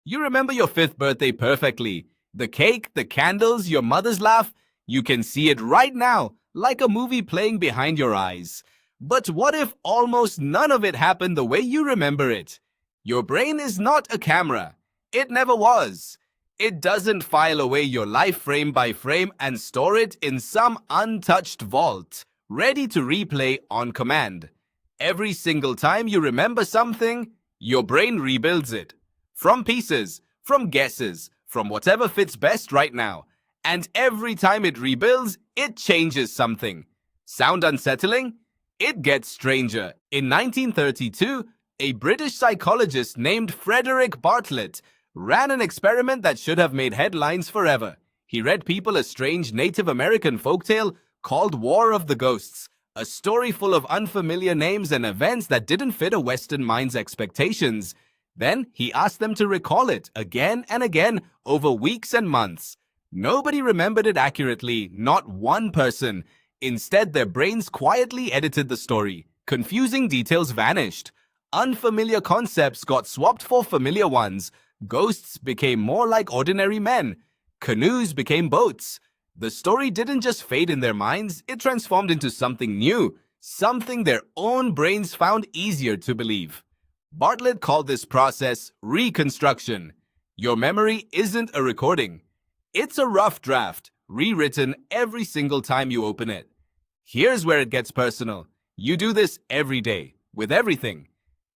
You remember your fifth birthday perfectly. The cake, the candles, your mother's laugh. You can see it right now, like a movie playing behind your eyes. But what if almost none of it happened the way you remember it? Your brain is not a camera. It never was. It doesn't file away your life frame by frame and store it in some untouched vault, ready to replay on command. Every single time you remember something, your brain rebuilds it. From pieces, from guesses, from whatever fits best right now. And every time it rebuilds, it changes something. Sound unsettling? It gets stranger. In 1932, a British psychologist named Frederick Bartlett ran an experiment that should have made headlines forever. He read people a strange Native American folktale called War of the Ghosts, a story full of unfamiliar names and events that didn't fit a Western mind's expectations. Then he asked them to recall it again and again over weeks and months. Nobody remembered it accurately, not one person. Instead, their brains quietly edited the story. Confusing details vanished. Unfamiliar concepts got swapped for familiar ones. Ghosts became more like ordinary men. Canoes became boats. The story didn't just fade in their minds, it transformed into something new, something their own brains found easier to believe. Bartlett called this process reconstruction. Your memory isn't a recording. It's a rough draft, rewritten every single time you open it. Here's where it gets personal. You do this every day, with everything.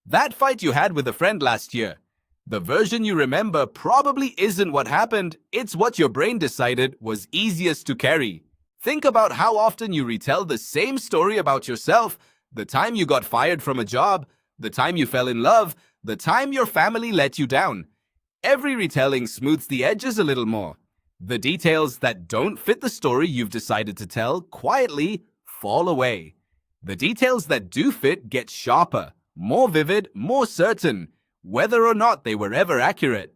That fight you had with a friend last year. The version you remember probably isn't what happened, it's what your brain decided was easiest to carry. Think about how often you retell the same story about yourself, the time you got fired from a job, the time you fell in love, the time your family let you down. Every retelling smooths the edges a little more. The details that don't fit the story you've decided to tell quietly fall away. The details that do fit get sharper, more vivid, more certain, whether or not they were ever accurate.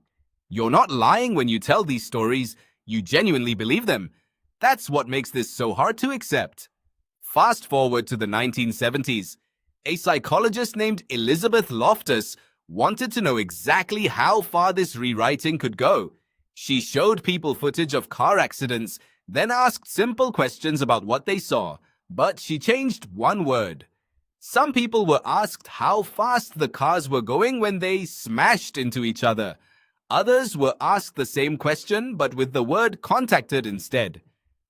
You're not lying when you tell these stories, you genuinely believe them. That's what makes this so hard to accept. Fast forward to the 1970s. A psychologist named Elizabeth Loftus wanted to know exactly how far this rewriting could go. She showed people footage of car accidents, then asked simple questions about what they saw, but she changed one word. Some people were asked how fast the cars were going when they smashed into each other. Others were asked the same question, but with the word contacted instead.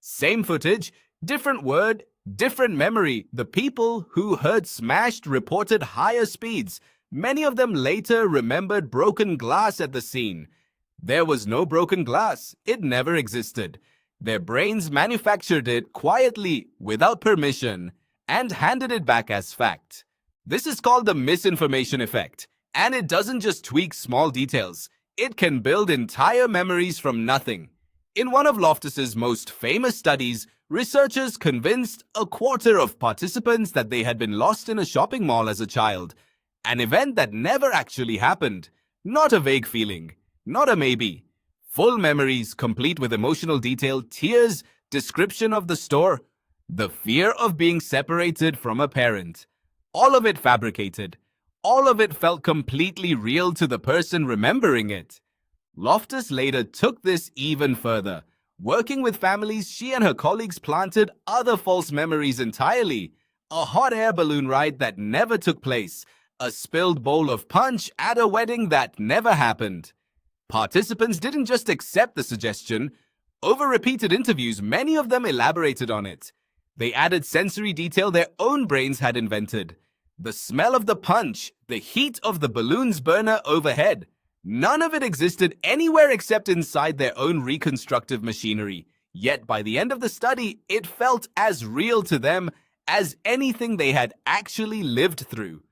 Same footage, different word, different memory. The people who heard smashed reported higher speeds. Many of them later remembered broken glass at the scene. There was no broken glass. It never existed. Their brains manufactured it quietly, without permission, and handed it back as fact. This is called the misinformation effect, and it doesn't just tweak small details. It can build entire memories from nothing. In one of Loftus's most famous studies, researchers convinced a quarter of participants that they had been lost in a shopping mall as a child, an event that never actually happened. Not a vague feeling, not a maybe. Full memories, complete with emotional detail, tears, description of the store, the fear of being separated from a parent. All of it fabricated. All of it felt completely real to the person remembering it. Loftus later took this even further. Working with families, she and her colleagues planted other false memories entirely. A hot air balloon ride that never took place. A spilled bowl of punch at a wedding that never happened. Participants didn't just accept the suggestion. Over repeated interviews, many of them elaborated on it. They added sensory detail their own brains had invented. The smell of the punch, the heat of the balloon's burner overhead. None of it existed anywhere except inside their own reconstructive machinery. Yet by the end of the study, it felt as real to them as anything they had actually lived through.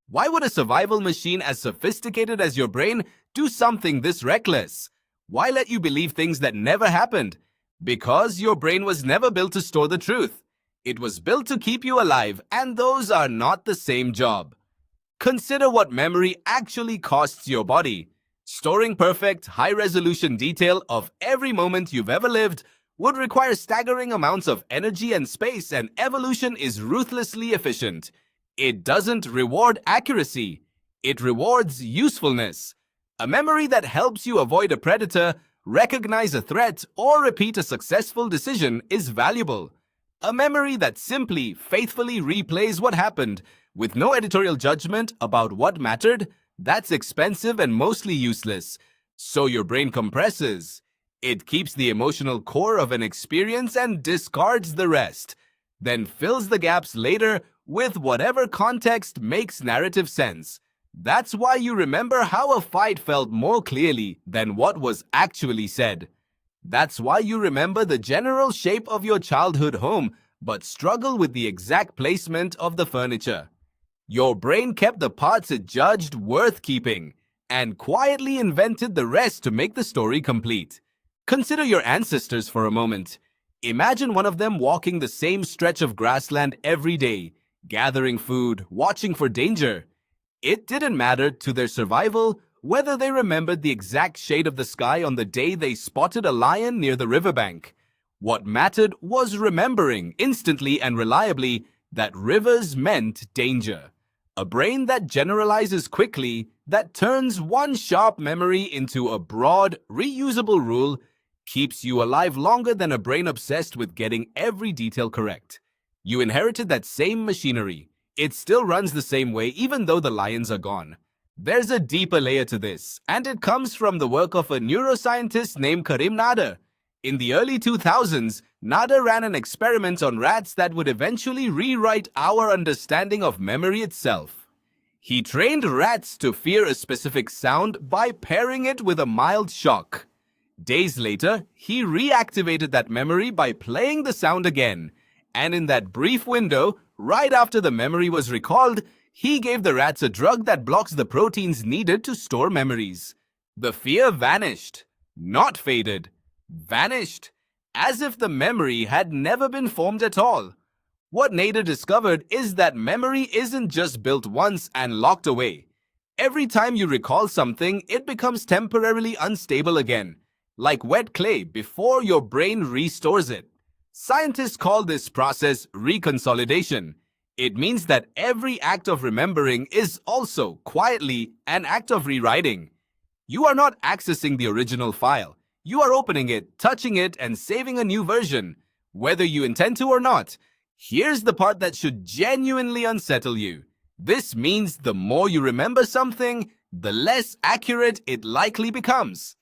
Why would a survival machine as sophisticated as your brain do something this reckless? Why let you believe things that never happened? Because your brain was never built to store the truth. It was built to keep you alive, and those are not the same job. Consider what memory actually costs your body. Storing perfect, high-resolution detail of every moment you've ever lived would require staggering amounts of energy and space, and evolution is ruthlessly efficient. It doesn't reward accuracy. It rewards usefulness. A memory that helps you avoid a predator, recognize a threat, or repeat a successful decision is valuable. A memory that simply, faithfully replays what happened, with no editorial judgment about what mattered, that's expensive and mostly useless. So your brain compresses. It keeps the emotional core of an experience and discards the rest, then fills the gaps later with whatever context makes narrative sense. That's why you remember how a fight felt more clearly than what was actually said. That's why you remember the general shape of your childhood home, but struggle with the exact placement of the furniture. Your brain kept the parts it judged worth keeping, and quietly invented the rest to make the story complete. Consider your ancestors for a moment. Imagine one of them walking the same stretch of grassland every day, gathering food, watching for danger. It didn't matter to their survival whether they remembered the exact shade of the sky on the day they spotted a lion near the riverbank. What mattered was remembering instantly and reliably that rivers meant danger. A brain that generalizes quickly, that turns one sharp memory into a broad, reusable rule, keeps you alive longer than a brain obsessed with getting every detail correct. You inherited that same machinery. It still runs the same way even though the lions are gone. There's a deeper layer to this, and it comes from the work of a neuroscientist named Karim Nader. In the early 2000s, Nader ran an experiment on rats that would eventually rewrite our understanding of memory itself. He trained rats to fear a specific sound by pairing it with a mild shock. Days later, he reactivated that memory by playing the sound again. And in that brief window, right after the memory was recalled, he gave the rats a drug that blocks the proteins needed to store memories. The fear vanished. Not faded. Vanished. As if the memory had never been formed at all. What Nader discovered is that memory isn't just built once and locked away. Every time you recall something, it becomes temporarily unstable again, like wet clay before your brain restores it. Scientists call this process reconsolidation. It means that every act of remembering is also, quietly, an act of rewriting. You are not accessing the original file. You are opening it, touching it, and saving a new version, whether you intend to or not. Here's the part that should genuinely unsettle you. This means the more you remember something, the less accurate it likely becomes.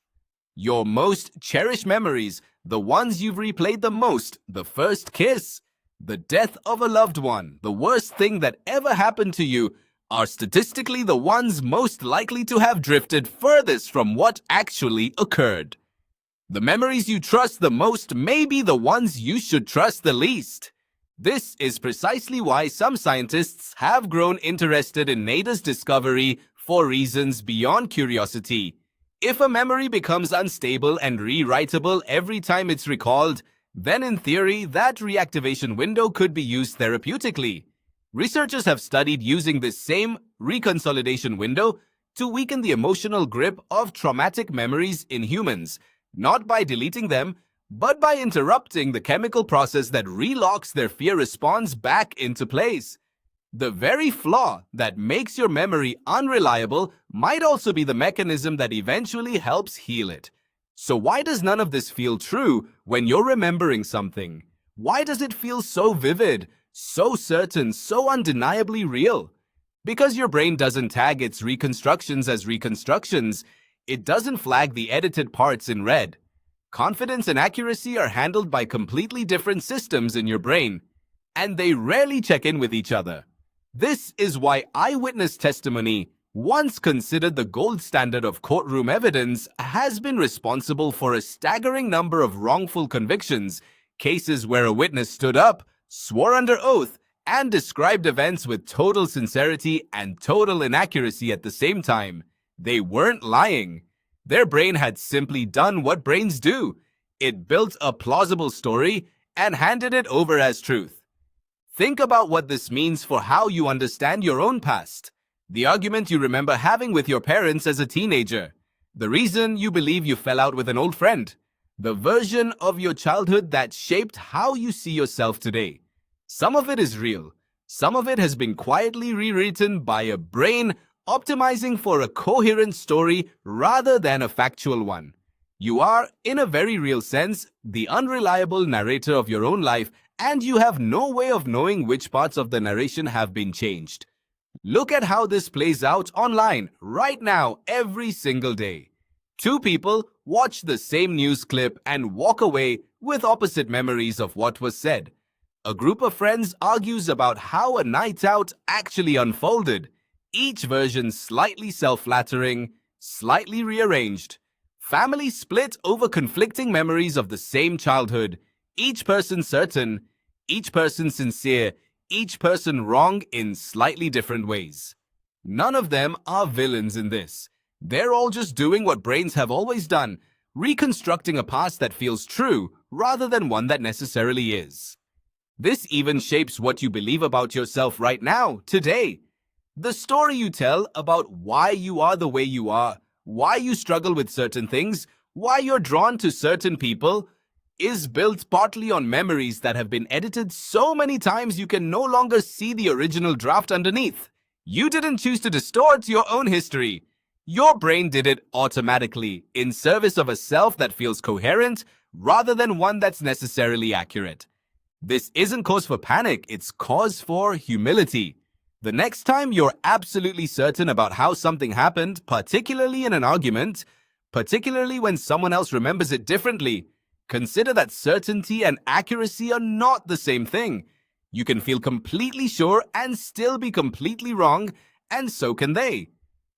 Your most cherished memories, the ones you've replayed the most, the first kiss, the death of a loved one, the worst thing that ever happened to you, are statistically the ones most likely to have drifted furthest from what actually occurred. The memories you trust the most may be the ones you should trust the least. This is precisely why some scientists have grown interested in Nader's discovery for reasons beyond curiosity. If a memory becomes unstable and rewritable every time it's recalled, then in theory, that reactivation window could be used therapeutically. Researchers have studied using this same reconsolidation window to weaken the emotional grip of traumatic memories in humans, not by deleting them, but by interrupting the chemical process that relocks their fear response back into place. The very flaw that makes your memory unreliable might also be the mechanism that eventually helps heal it. So why does none of this feel true when you're remembering something? Why does it feel so vivid, so certain, so undeniably real? Because your brain doesn't tag its reconstructions as reconstructions. It doesn't flag the edited parts in red. Confidence and accuracy are handled by completely different systems in your brain, and they rarely check in with each other. This is why eyewitness testimony, once considered the gold standard of courtroom evidence, has been responsible for a staggering number of wrongful convictions, cases where a witness stood up, swore under oath, and described events with total sincerity and total inaccuracy at the same time. They weren't lying. Their brain had simply done what brains do. It built a plausible story and handed it over as truth. Think about what this means for how you understand your own past. The argument you remember having with your parents as a teenager. The reason you believe you fell out with an old friend. The version of your childhood that shaped how you see yourself today. Some of it is real. Some of it has been quietly rewritten by a brain optimizing for a coherent story rather than a factual one. You are, in a very real sense, the unreliable narrator of your own life, and you have no way of knowing which parts of the narration have been changed. Look at how this plays out online right now every single day. Two people watch the same news clip and walk away with opposite memories of what was said. A group of friends argues about how a night out actually unfolded, each version slightly self-flattering, slightly rearranged. Families split over conflicting memories of the same childhood, each person certain, each person sincere, each person wrong in slightly different ways. None of them are villains in this. They're all just doing what brains have always done, reconstructing a past that feels true rather than one that necessarily is. This even shapes what you believe about yourself right now, today. The story you tell about why you are the way you are, why you struggle with certain things, why you're drawn to certain people, is built partly on memories that have been edited so many times you can no longer see the original draft underneath. You didn't choose to distort your own history. Your brain did it automatically, in service of a self that feels coherent rather than one that's necessarily accurate. This isn't cause for panic, it's cause for humility. The next time you're absolutely certain about how something happened, particularly in an argument, particularly when someone else remembers it differently, consider that certainty and accuracy are not the same thing. You can feel completely sure and still be completely wrong, and so can they.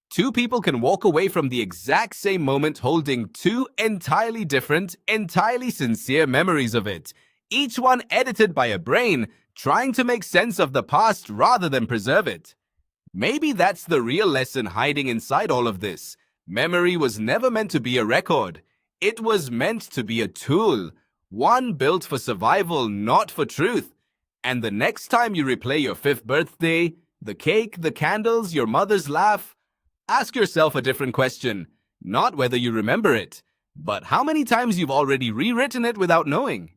Two people can walk away from the exact same moment holding two entirely different, entirely sincere memories of it, each one edited by a brain trying to make sense of the past rather than preserve it. Maybe that's the real lesson hiding inside all of this. Memory was never meant to be a record. It was meant to be a tool, one built for survival, not for truth. And the next time you replay your 5th birthday, the cake, the candles, your mother's laugh, ask yourself a different question. Not whether you remember it, but how many times you've already rewritten it without knowing.